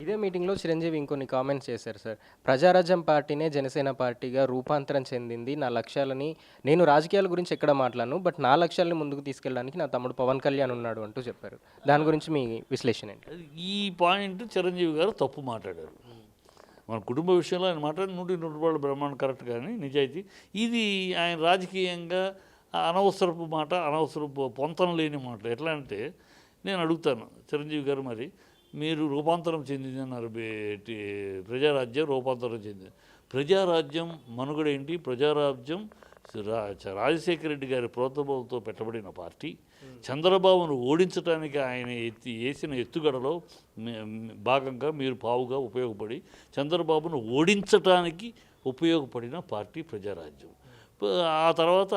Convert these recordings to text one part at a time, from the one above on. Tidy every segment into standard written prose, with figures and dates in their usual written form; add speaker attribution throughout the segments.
Speaker 1: ఇదే మీటింగ్‌లో చిరంజీవి ఇంకొన్ని కామెంట్స్ చేశారు సార్. ప్రజారాజ్యం పార్టీనే జనసేన పార్టీగా రూపాంతరం చెందింది. నా లక్ష్యాలని నేను రాజకీయాల గురించి ఎక్కడ మాట్లాడను. బట్ నా లక్ష్యాలని ముందుకు తీసుకెళ్ళడానికి నా తమ్ముడు పవన్ కళ్యాణ్ ఉన్నాడు అంటూ చెప్పారు. దాని గురించి మీ విశ్లేషణ ఏంటి?
Speaker 2: ఈ పాయింట్ చిరంజీవి గారు తప్పు మాట్లాడారు. మన కుటుంబ విషయంలో ఆయన మాట్లాడి 100% బ్రహ్మాండం కరెక్ట్, కానీ నిజాయితీ ఇది ఆయన రాజకీయంగా అనవసరపు మాట, అనవసరపు పొంతన లేని మాట. ఎట్లా అంటే నేను అడుగుతాను చిరంజీవి గారు, మరి మీరు రూపాంతరం చెందింది అన్నారు, ప్రజారాజ్యం రూపాంతరం చెందింది. ప్రజారాజ్యం మనుగడ ఏంటి? ప్రజారాజ్యం రాజశేఖర రెడ్డి గారి ప్రోత్సాహంతో పెట్టబడిన పార్టీ. చంద్రబాబును ఓడించడానికి ఆయన వేసిన ఎత్తుగడలో భాగంగా మీరు పావుగా ఉపయోగపడి చంద్రబాబును ఓడించడానికి ఉపయోగపడిన పార్టీ ప్రజారాజ్యం. ఆ తర్వాత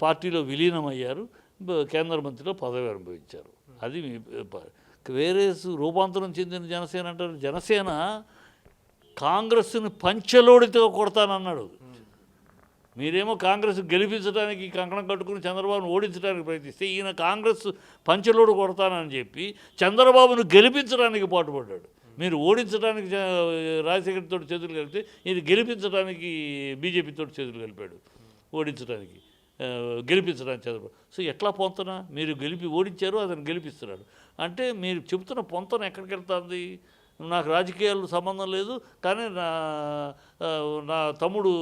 Speaker 2: పార్టీలో విలీనమయ్యారు, కేంద్ర మంత్రిలో పదవి అనుభవించారు. అది వేరే రూపాంతరం చెందిన జనసేన అంటారు. జనసేన కాంగ్రెస్ని పంచెలోడితో కొడతానన్నాడు. మీరేమో కాంగ్రెస్ గెలిపించడానికి కంకణం కట్టుకుని చంద్రబాబును ఓడించడానికి ప్రయత్నిస్తే ఈయన కాంగ్రెస్ పంచెలోడు కొడతానని చెప్పి చంద్రబాబును గెలిపించడానికి పాటుపడ్డాడు. మీరు ఓడించడానికి రాజశేఖర్తో చేతులు కలిపితే ఇది గెలిపించడానికి బీజేపీతో చేతులు కలిపాడు. ఓడించడానికి గెలిపించడానికి చంద్రబాబు. సో ఎట్లా పొంతన? మీరు ఓడించారు, అతను గెలిపిస్తున్నాడు అంటే మీరు చెబుతున్న పొంతన ఎక్కడికి వెళ్తుంది? నాకు రాజకీయాలు సంబంధం లేదు, కానీ నా తమ్ముడు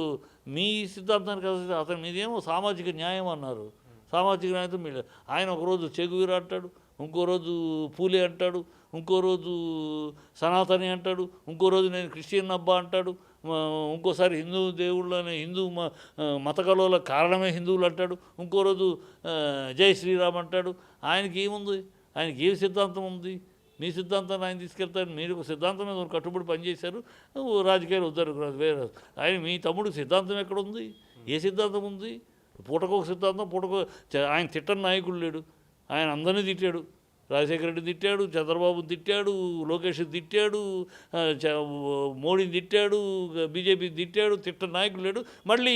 Speaker 2: మీ సిద్ధాంతానికి అతను మీదేమో సామాజిక న్యాయం అన్నారు. సామాజిక న్యాయంతో మీరు ఆయన ఒకరోజు చెగువీర అంటాడు, ఇంకో రోజు పూలే అంటాడు, ఇంకో రోజు సనాతని అంటాడు, ఇంకో రోజు నేను క్రిస్టియన్ అబ్బా అంటాడు, ఇంకోసారి హిందూ దేవుళ్ళని హిందూ మత కలవల కారణమే హిందువులు అంటాడు, ఇంకో రోజు జై శ్రీరామ్ అంటాడు. ఆయనకి ఏముంది? ఆయనకి ఏ సిద్ధాంతం ఉంది? మీ సిద్ధాంతాన్ని ఆయన తీసుకెళ్తారు. మీరు ఒక సిద్ధాంతం మీద కట్టుబడి పనిచేశారు, రాజకీయాలు వద్దరు. వేరే ఆయన మీ తమ్ముడు సిద్ధాంతం ఎక్కడుంది? ఏ సిద్ధాంతం ఉంది? పూటకొక సిద్ధాంతం, ఆయన తిట్టని నాయకుడు లేడు. ఆయన అందరినీ తిట్టాడు. రాజశేఖర రెడ్డి తిట్టాడు, చంద్రబాబుని తిట్టాడు, లోకేష్ తిట్టాడు, మోడీని తిట్టాడు, బీజేపీని తిట్టాడు. తిట్టని నాయకుడు లేడు. మళ్ళీ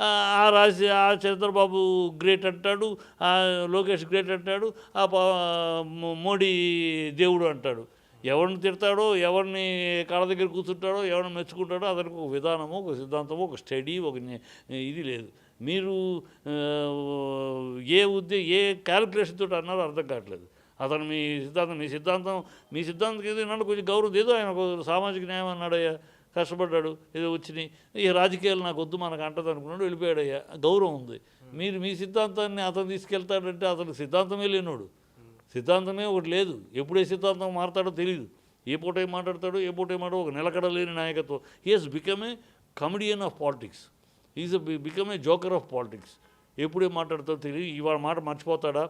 Speaker 2: ఆ చంద్రబాబు గ్రేట్ అంటాడు, లోకేష్ గ్రేట్ అంటాడు, మోడీ దేవుడు అంటాడు. ఎవరిని తిడతాడో, ఎవరిని కాళ్ళ దగ్గర కూర్చుంటాడో, ఎవరిని మెచ్చుకుంటాడో అతనికి ఒక విధానము, ఒక సిద్ధాంతము, ఒక స్టడీ, ఒక ఇది లేదు. మీరు ఏ క్యాలిక్యులేషన్ తోటి అన్నారో అర్థం కావట్లేదు. అతను మీ సిద్ధాంతం ఏదో నన్ను కొంచెం గౌరవం ఏదో ఆయన సామాజిక న్యాయం అన్నాడయ్యా, కష్టపడ్డాడు, ఏదో వచ్చినాయి, ఈ రాజకీయాలు నాకు వద్దు మనకు అంటది అనుకున్నాడు, వెళ్ళిపోయాడయ్యా, గౌరవం ఉంది. మీరు మీ సిద్ధాంతాన్ని అతను తీసుకెళ్తాడంటే అతనికి సిద్ధాంతమే లేనోడు. సిద్ధాంతమే ఒకటి లేదు. ఎప్పుడే సిద్ధాంతం మారుతాడో తెలియదు. ఏ పూట ఏం మాట్లాడతాడో, ఏ పూట ఏమాడో ఒక నిలకడ లేని నాయకత్వం. He's become a comedian of politics, is become a joker of politics. ఎప్పుడేం మాట్లాడతాడో తెలియదు. ఇవాళ మాట మర్చిపోతాడా?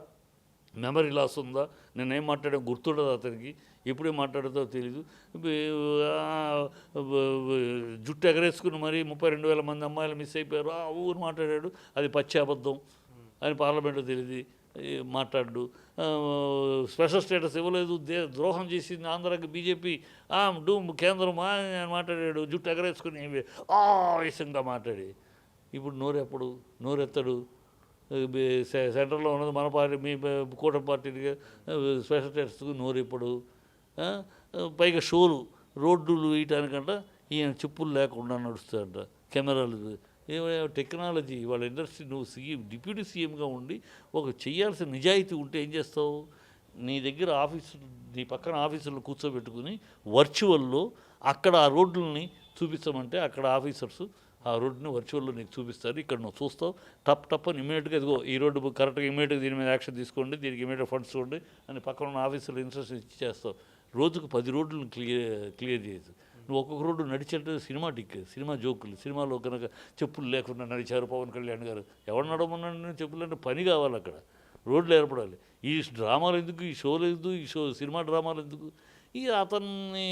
Speaker 2: మెమరీ లాస్ ఉందా? నేనేం మాట్లాడా గుర్తుండదు అతనికి. ఎప్పుడేం మాట్లాడదో తెలీదు. జుట్టు ఎగరేసుకుని మరి 32,000 మంది అమ్మాయిలు మిస్ అయిపోయారు ఆ ఊరు మాట్లాడాడు. అది పచ్చి అబద్ధం అని పార్లమెంట్లో తెలియదు మాట్లాడు. స్పెషల్ స్టేటస్ ఇవ్వలేదు, ద్రోహం చేసింది ఆంధ్రాకి బీజేపీ, కేంద్రం అని మాట్లాడాడు. జుట్టు ఎగరేసుకుని ఆవేశంగా మాట్లాడి ఇప్పుడు నోరెత్తడు. సెంటర్లో ఉన్నది మన పార్టీ, మీ కూటమి పార్టీగా స్పెషల్ స్టేటస్కు నోరెప్పుడు. పైగా షోలు రోడ్లు వేయటానికంట ఈయన చెప్పులు లేకుండా నడుస్తాడంట, కెమెరాలు. టెక్నాలజీ వాళ్ళ ఇండస్ట్రీ. నువ్వు డిప్యూటీ సీఎంగా ఉండి ఒక చేయాల్సిన నిజాయితీ ఉంటే ఏం చేస్తావు? నీ దగ్గర నీ పక్కన ఆఫీసులో కూర్చోబెట్టుకుని వర్చువల్లో అక్కడ ఆ రోడ్లని చూపించమంటే అక్కడ ఆఫీసర్సు ఆ రోడ్డుని వర్చువల్లో నీకు చూపిస్తారు. ఇక్కడ నువ్వు చూస్తావు, టప్ అని ఇమీడియట్గా ఇదిగో ఈ రోడ్డు కరెక్ట్గా ఇమీడియట్గా దీని మీద యాక్షన్ తీసుకోండి, దీనికి ఇమీడియట్ ఫండ్స్ చూడండి అని పక్కన ఉన్న ఆఫీసులో ఇన్స్ట్రక్షన్ ఇచ్చి చేస్తావు. రోజుకు 10 రోడ్లను క్లియర్ చేయొచ్చు. నువ్వు ఒక్కొక్క రోడ్డు నడిచేంటే సినిమా జోకులు. సినిమాలో కనుక చెప్పులు లేకుండా నడిచారు పవన్ కళ్యాణ్ గారు. ఎవరు నడవమన్నాడు? చెప్పులు అంటే పని కావాలి, అక్కడ రోడ్లు ఏర్పడాలి. ఈ డ్రామాలు ఎందుకు? ఈ షోలు ఎందుకు? సినిమా డ్రామాలు ఎందుకు? అతన్ని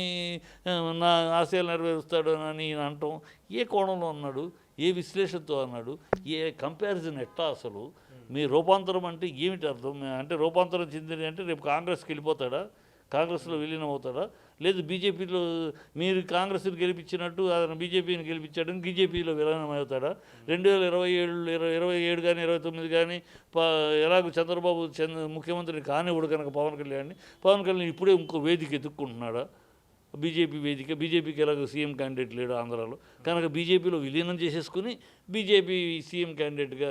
Speaker 2: నా ఆశయాలు నెరవేరుస్తాడు అని అంటాం. ఏ కోణంలో అన్నాడు? ఏ విశ్లేషణతో అన్నాడు? ఏ కంపారిజన్ ఎట్టా? అసలు మీ రూపాంతరం అంటే ఏమిటి అర్థం? అంటే రూపాంతరం చెందింది అంటే రేపు కాంగ్రెస్కి వెళ్ళిపోతాడా? కాంగ్రెస్లో విలీనం అవుతాడా? లేదు బీజేపీలో మీరు కాంగ్రెస్ని గెలిపించినట్టు అతను బీజేపీని గెలిపించాడని బీజేపీలో విలీనం అవుతాడా? 2027 కానీ 29 కానీ ఎలాగో చంద్రబాబు ముఖ్యమంత్రిని కానివ్వడు కనుక పవన్ కళ్యాణ్ ఇప్పుడే ఇంకో వేదిక ఎత్తుక్కుంటున్నాడా? బీజేపీ వేదిక, బీజేపీకి ఎలాగో సీఎం క్యాండిడేట్ లేడు ఆంధ్రాలో, కనుక బీజేపీలో విలీనం చేసేసుకుని బీజేపీ సీఎం క్యాండిడేట్గా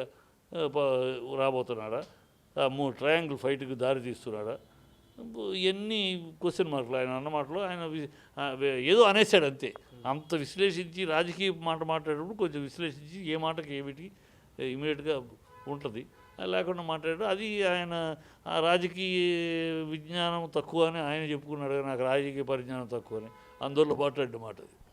Speaker 2: రాబోతున్నాడా, ట్రయాంగిల్ ఫైట్కి దారి తీస్తున్నాడా, ఇవన్నీ క్వశ్చన్ మార్కులు. ఆయన అన్న మాటలో ఆయన ఏదో అనేసాడు అంతే. అంత విశ్లేషించి రాజకీయ మాట మాట్లాడేటప్పుడు కొంచెం విశ్లేషించి ఏ మాటకి ఏమిటి ఇమీడియట్గా ఉంటుంది, లేకుండా మాట్లాడాడు. అది ఆయన ఆ రాజకీయ విజ్ఞానం తక్కువ అని ఆయన చెప్పుకున్నాడు, నాకు రాజకీయ పరిజ్ఞానం తక్కువ అని అందులో మాట్లాడిన మాట అది.